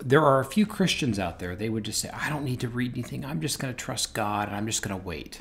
there are a few Christians out there, they would just say, I don't need to read anything. I'm just going to trust God and I'm just going to wait.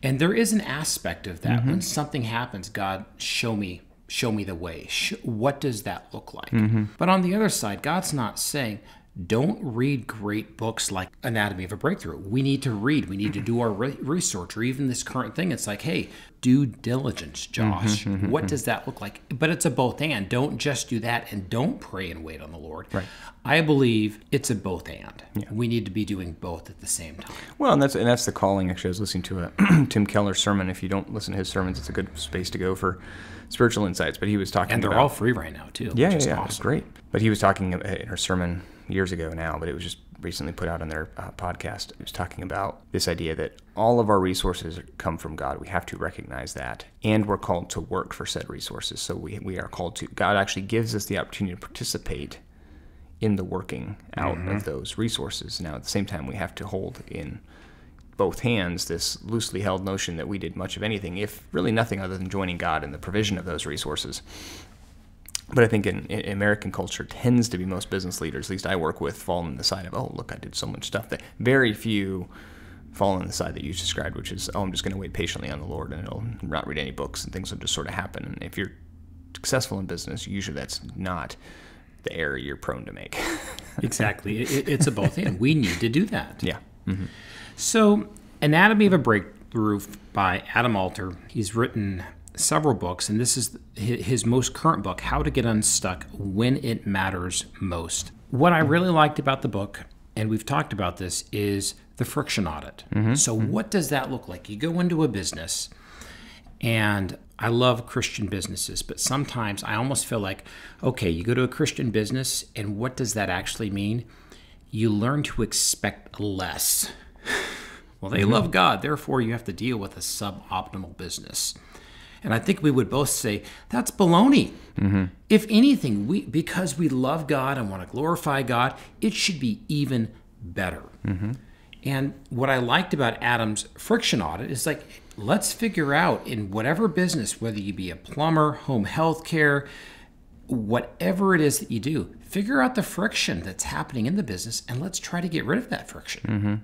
And there is an aspect of that. When something happens, God, show me the way. What does that look like? But on the other side, God's not saying, don't read great books like Anatomy of a Breakthrough. We need to read. We need to do our research, or even this current thing. It's like, hey, due diligence, Josh. What does that look like? But it's a both and. Don't just do that and don't pray and wait on the Lord. Right. I believe it's a both and. Yeah. We need to be doing both at the same time. Well, and that's the calling. Actually, I was listening to a Tim Keller sermon. If you don't listen to his sermons, it's a good space to go for spiritual insights. But he was talking and they're about, all free right now, too. Yeah, which is awesome. It's great. But he was talking in her sermon years ago now, but it was just recently put out on their podcast. He was talking about this idea that all of our resources come from God. We have to recognize that. And we're called to work for said resources. So we are called to, God actually gives us the opportunity to participate in the working out of those resources. Now, at the same time, we have to hold in both hands this loosely held notion that we did much of anything, if really nothing other than joining God in the provision of those resources. But I think in American culture tends to be most business leaders, at least I work with, fall on the side of, oh, look, I did so much stuff. That very few fall on the side that you described, which is, oh, I'm just going to wait patiently on the Lord and it'll not read any books and things will just sort of happen. And if you're successful in business, usually that's not the error you're prone to make. Exactly. It's a both and. We need to do that. Yeah. So Anatomy of a Breakthrough by Adam Alter. He's written several books, and this is his most current book, How to Get Unstuck When It Matters Most. What I really liked about the book, and we've talked about this, is the friction audit. So what does that look like? You go into a business, and I love Christian businesses, but sometimes I almost feel like, okay, you go to a Christian business, and what does that actually mean? You learn to expect less. Well, they love God, therefore you have to deal with a suboptimal business. And I think we would both say, that's baloney. If anything, because we love God and want to glorify God, it should be even better. And what I liked about Adam's friction audit is like, let's figure out in whatever business, whether you be a plumber, home health care, whatever it is that you do, figure out the friction that's happening in the business and let's try to get rid of that friction.